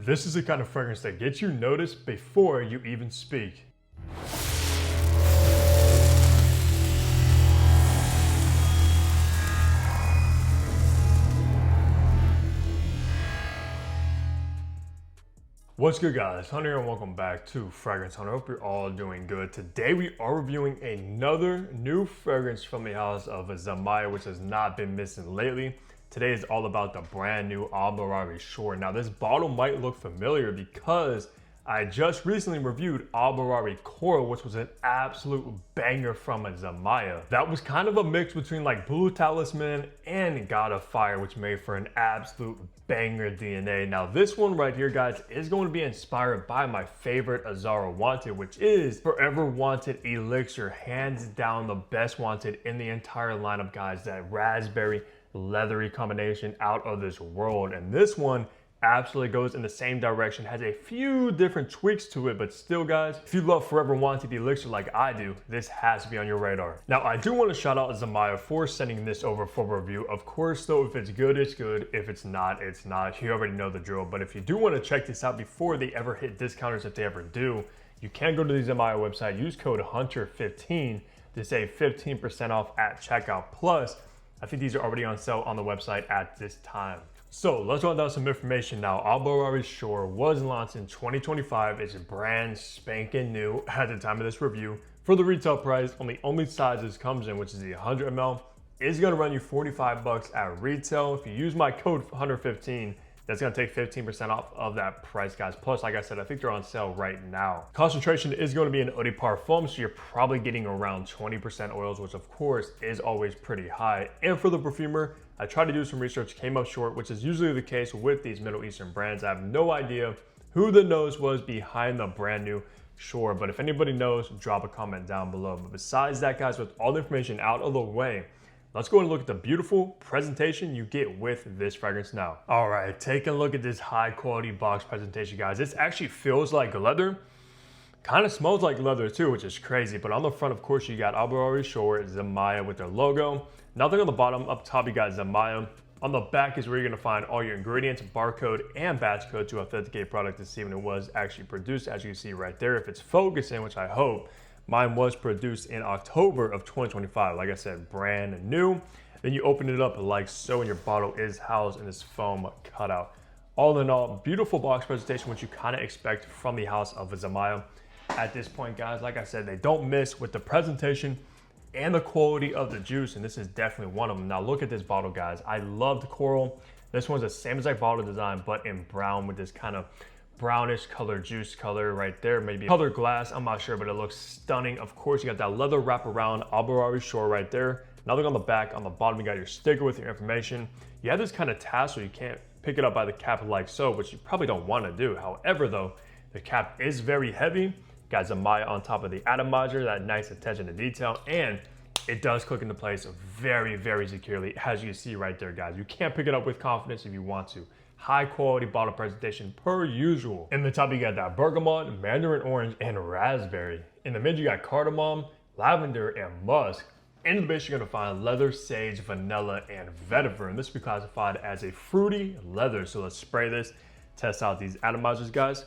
This is the kind of fragrance that gets you noticed before you even speak. What's good, guys? Hunter here and welcome back to Fragrance Hunter. Hope you're all doing good. Today we are reviewing another new fragrance from the house of Zimaya, which has not been missing lately. Today is all about the brand new Al Barari Shore. Now this bottle might look familiar because I just recently reviewed Al Barari Coral, which was an absolute banger from Zimaya. That was kind of a mix between like Blue Talisman and God of Fire, which made for an absolute banger DNA. Now this one right here, guys, is going to be inspired by my favorite Azara Wanted, which is Forever Wanted Elixir. Hands down the best wanted in the entire lineup, guys. That raspberry leathery combination out of this world. And this one absolutely goes in the same direction, has a few different tweaks to it, but still, guys, if you love Forever Wanted Elixir like I do, this has to be on your radar. Now I do want to shout out Zimaya for sending this over for review. Of course though, if it's good, it's good. If it's not, it's not. You already know the drill. But if you do want to check this out before they ever hit discounters, if they ever do, you can go to the Zimaya website, use code HUNTER15 to save 15% off at checkout. Plus, I think these are already on sale on the website at this time. So let's run down some information now. Al Barari Shore was launched in 2025. It's brand spanking new at the time of this review. For the retail price, on the only size this comes in, which is the 100 ml, is gonna run you 45 bucks at retail. If you use my code HUNTER15, that's gonna take 15% off of that price, guys. Plus, like I said, I think they're on sale right now. Concentration is gonna be an eau de parfum, so you're probably getting around 20% oils, which of course is always pretty high. And for the perfumer, I tried to do some research, came up short, which is usually the case with these Middle Eastern brands. I have no idea who the nose was behind the brand new Shore, but if anybody knows, drop a comment down below. But besides that, guys, with all the information out of the way, let's go and look at the beautiful presentation you get with this fragrance now. All right, take a look at this high quality box presentation, guys. This actually feels like leather. Kind of smells like leather too, which is crazy. But on the front, of course, you got Al Barari Shore, Zimaya with their logo. Nothing on the bottom. Up top, you got Zimaya. On the back is where you're gonna find all your ingredients, barcode, and batch code to authenticate product to see when it was actually produced, as you see right there. If it's focusing, which I hope, mine was produced in October of 2025. Like I said, brand new. Then you open it up like so, and your bottle is housed in this foam cutout. All in all, beautiful box presentation, which you kind of expect from the house of Zimaya. At this point, guys, like I said, they don't miss with the presentation and the quality of the juice, and this is definitely one of them. Now look at this bottle, guys. I love the coral. This one's the same exact bottle design, but in brown with this kind of brownish color, juice color right there, maybe colored glass, I'm not sure, but it looks stunning. Of course, you got that leather wrap around Al Barari Shore right there. Nothing on the back. On the bottom, you got your sticker with your information. You have this kind of tassel. You can't pick it up by the cap like so, which you probably don't want to do. However, though, the cap is very heavy. Got Zimaya on top of the atomizer, that nice attention to detail, and it does click into place very, very securely, as you see right there, guys. You can't pick it up with confidence if you want to. High quality bottle presentation per usual. In the top, you got that bergamot, mandarin orange, and raspberry. In the mid, you got cardamom, lavender, and musk. In the base, you're gonna find leather, sage, vanilla, and vetiver. And this will be classified as a fruity leather. So let's spray this, test out these atomizers, guys.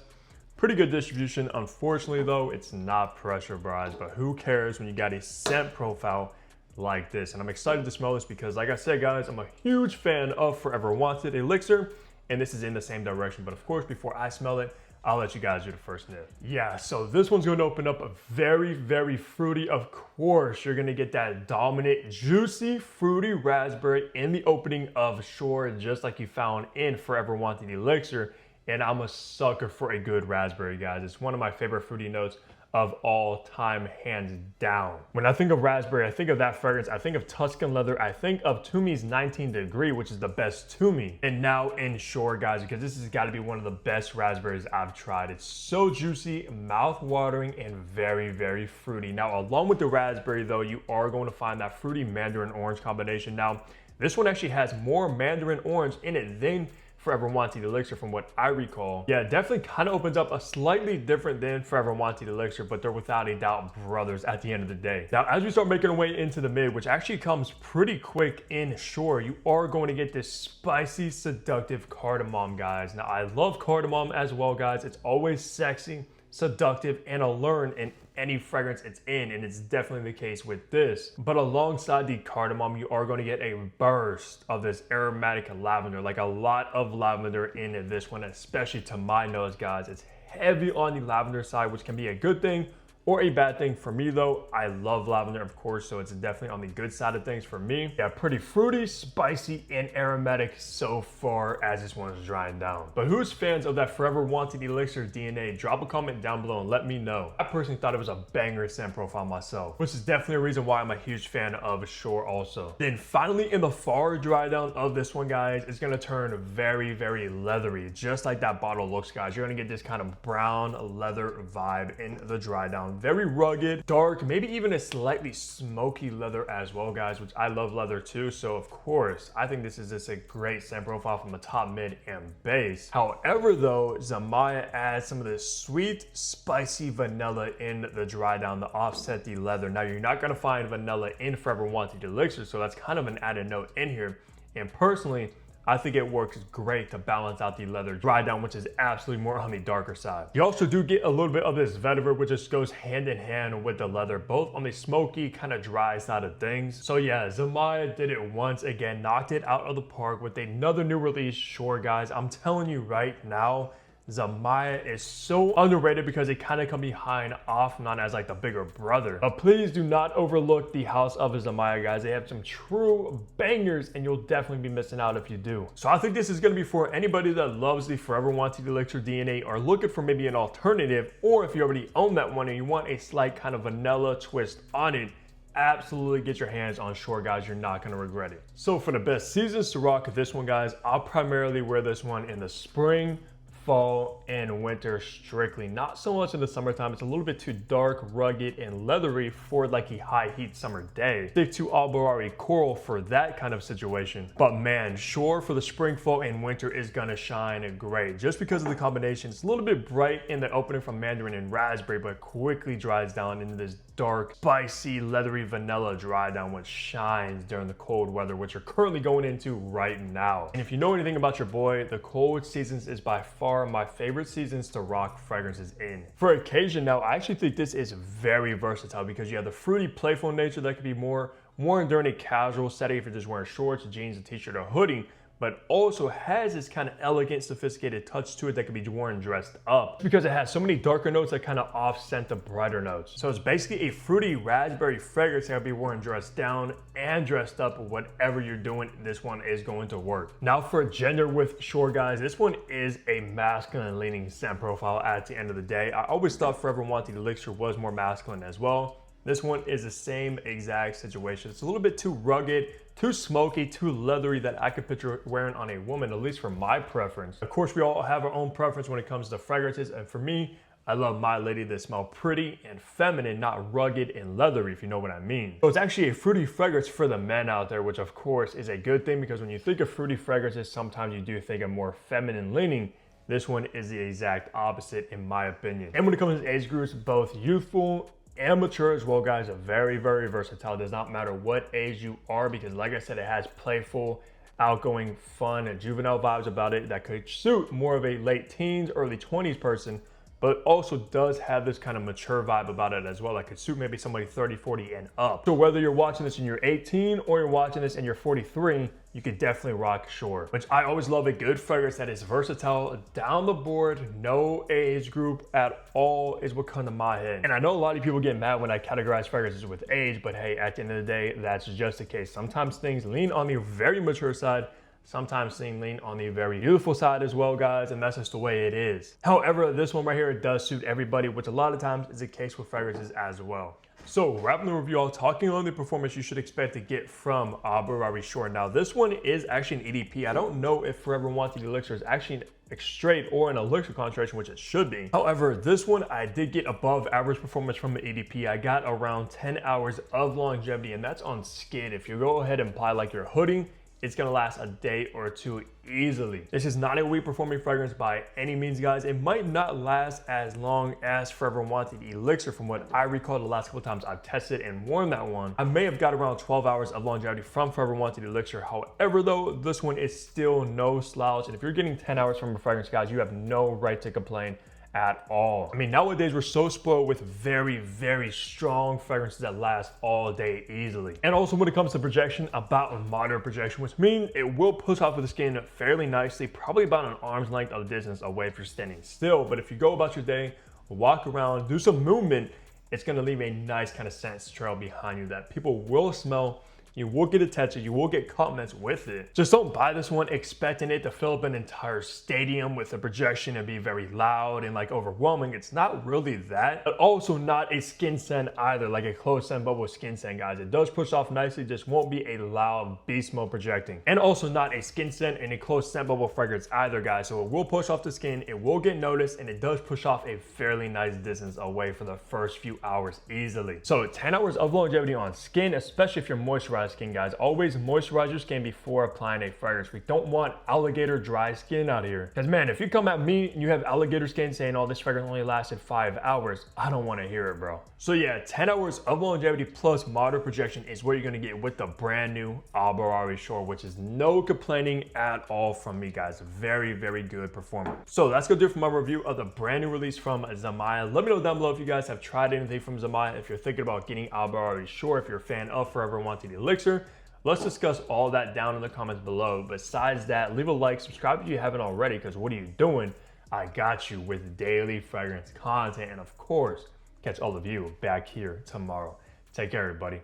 Pretty good distribution. Unfortunately though, it's not pressurized, but who cares when you got a scent profile like this? And I'm excited to smell this because, like I said, guys, I'm a huge fan of Forever Wanted Elixir, and this is in the same direction. But of course, before I smell it, I'll let you guys do the first sniff. Yeah, so this one's gonna open up a very, very fruity. Of course, you're gonna get that dominant, juicy, fruity raspberry in the opening of Shore, just like you found in Forever Wanted Elixir. And I'm a sucker for a good raspberry, guys. It's one of my favorite fruity notes of all time, hands down. When I think of raspberry, I think of that fragrance. I think of Tuscan leather. I think of Tumi's 19 Degree, which is the best Tumi. And now in Shore, guys, because this has got to be one of the best raspberries I've tried. It's so juicy, mouth-watering, and very, very fruity. Now, along with the raspberry, though, you are going to find that fruity mandarin orange combination. Now, this one actually has more mandarin orange in it than Forever Wanted Elixir from what I recall. Yeah, it definitely kind of opens up a slightly different than Forever Wanted Elixir, but they're without a doubt brothers at the end of the day. Now, as we start making our way into the mid, which actually comes pretty quick in shore, you are going to get this spicy, seductive cardamom, guys. Now, I love cardamom as well, guys. It's always sexy, seductive, and alluring in any fragrance it's in, and it's definitely the case with this. But alongside the cardamom, you are going to get a burst of this aromatic lavender, like a lot of lavender in this one, especially to my nose, guys. It's heavy on the lavender side, which can be a good thing or a bad thing. For me though, I love lavender, of course, so it's definitely on the good side of things for me. Yeah, pretty fruity, spicy, and aromatic so far as this one is drying down. But who's fans of that Forever Wanted Elixir DNA? Drop a comment down below and let me know. I personally thought it was a banger scent profile myself, which is definitely a reason why I'm a huge fan of Shore also. Then finally, in the far dry down of this one, guys, it's gonna turn very, very leathery, just like that bottle looks, guys. You're gonna get this kind of brown leather vibe in the dry down. Very rugged, dark, maybe even a slightly smoky leather as well, guys, which I love leather too. So of course, I think this is just a great scent profile from the top, mid, and base. However though, Zimaya adds some of this sweet, spicy vanilla in the dry down to offset the leather. Now, you're not gonna find vanilla in Forever Wanted Elixir, so that's kind of an added note in here. And personally, I think it works great to balance out the leather dry down, which is absolutely more on the darker side. You also do get a little bit of this vetiver, which just goes hand in hand with the leather, both on the smoky, kind of dry side of things. So yeah, Zimaya did it once again, knocked it out of the park with another new release, Shore, guys. I'm telling you right now, Zimaya is so underrated because they kind of come behind off, not as like the bigger brother. But please do not overlook the house of Zimaya, guys. They have some true bangers and you'll definitely be missing out if you do. So I think this is going to be for anybody that loves the Forever Wanted Elixir DNA or looking for maybe an alternative, or if you already own that one and you want a slight kind of vanilla twist on it. Absolutely get your hands on Shore, guys. You're not going to regret it. So for the best seasons to rock this one, guys, I'll primarily wear this one in the spring, fall, and winter strictly. Not so much in the summertime. It's a little bit too dark, rugged, and leathery for like a high heat summer day. Stick to Al Barari Coral for that kind of situation. But man, Shore for the spring, fall, and winter is gonna shine great. Just because of the combination. It's a little bit bright in the opening from mandarin and raspberry, but quickly dries down into this dark, spicy, leathery vanilla dry down, which shines during the cold weather, which you're currently going into right now. And if you know anything about your boy, the cold seasons is by far my favorite seasons to rock fragrances in. For occasion now, I actually think this is very versatile because you have the fruity, playful nature that could be more worn during a casual setting if you're just wearing shorts, jeans, a t-shirt, or hoodie, but also has this kind of elegant, sophisticated touch to it that can be worn dressed up because it has so many darker notes that kind of offset the brighter notes. So it's basically a fruity raspberry fragrance that can be worn dressed down and dressed up. Whatever you're doing, this one is going to work. Now for gender with Shore, guys, this one is a masculine leaning scent profile at the end of the day. I always thought Forever Wanted Elixir was more masculine as well. This one is the same exact situation. It's a little bit too rugged, too smoky, too leathery that I could picture wearing on a woman, at least for my preference. Of course, we all have our own preference when it comes to fragrances, and for me, I love my lady that smell pretty and feminine, not rugged and leathery, if you know what I mean. So it's actually a fruity fragrance for the men out there, which of course is a good thing because when you think of fruity fragrances, sometimes you do think of more feminine leaning. This one is the exact opposite in my opinion. And when it comes to age groups, both youthful and mature as well, guys, are very, very versatile. It does not matter what age you are because like I said, it has playful, outgoing, fun, and juvenile vibes about it that could suit more of a late teens, early 20s person, but also does have this kind of mature vibe about it as well that could suit maybe somebody 30, 40 and up. So whether you're watching this and you're 18 or you're watching this and you're 43, you could definitely rock Shore, which I always love a good fragrance that is versatile down the board, no age group at all is what comes to my head. And I know a lot of people get mad when I categorize fragrances with age, but hey, at the end of the day, that's just the case. Sometimes things lean on the very mature side, sometimes things lean on the very youthful side as well, guys, and that's just the way it is. However, this one right here, it does suit everybody, which a lot of times is the case with fragrances as well. So wrapping the review all, talking on the performance you should expect to get from Al Barari Shore. Now this one is actually an EDP. I don't know if Forever Wanted Elixir is actually an straight or an elixir concentration, which it should be. However, this one I did get above average performance from the EDP. I got around 10 hours of longevity, and that's on skid. If you go ahead and apply like your hoodie it's gonna last a day or two easily. This is not a weak performing fragrance by any means, guys. It might not last as long as Forever Wanted Elixir from what I recall the last couple times I've tested and worn that one. I may have got around 12 hours of longevity from Forever Wanted Elixir. However though, this one is still no slouch. And if you're getting 10 hours from a fragrance, guys, you have no right to complain at all. I mean, nowadays we're so spoiled with very, very strong fragrances that last all day easily. And also when it comes to projection, about moderate projection, which means it will push off of the skin fairly nicely, probably about an arm's length of distance away if you're standing still. But if you go about your day, walk around, do some movement, it's gonna leave a nice kind of scent trail behind you that people will smell. You will get attention, you will get compliments with it. Just don't buy this one expecting it to fill up an entire stadium with a projection and be very loud and like overwhelming. It's not really that, but also not a skin scent either, like a closed scent bubble skin scent, guys. It does push off nicely, just won't be a loud beast mode projecting. And also not a skin scent and a closed scent bubble fragrance either, guys. So it will push off the skin, it will get noticed, and it does push off a fairly nice distance away for the first few hours easily. So 10 hours of longevity on skin, especially if you're moisturized skin, guys. Always moisturize your skin before applying a fragrance. We don't want alligator dry skin out here. Because man, if you come at me and you have alligator skin saying, oh, this fragrance only lasted 5 hours, I don't want to hear it, bro. So yeah, 10 hours of longevity plus moderate projection is what you're going to get with the brand new Al Barari Shore, which is no complaining at all from me, guys. Very, very good performance. So that's going to do it for my review of the brand new release from Zimaya. Let me know down below if you guys have tried anything from Zimaya, if you're thinking about getting Al Barari Shore, if you're a fan of Forever Wanted Elixir. Let's discuss all that down in the comments below. Besides that, leave a like, subscribe if you haven't already, because what are you doing? I got you with daily fragrance content, and of course, catch all of you back here tomorrow. Take care, everybody.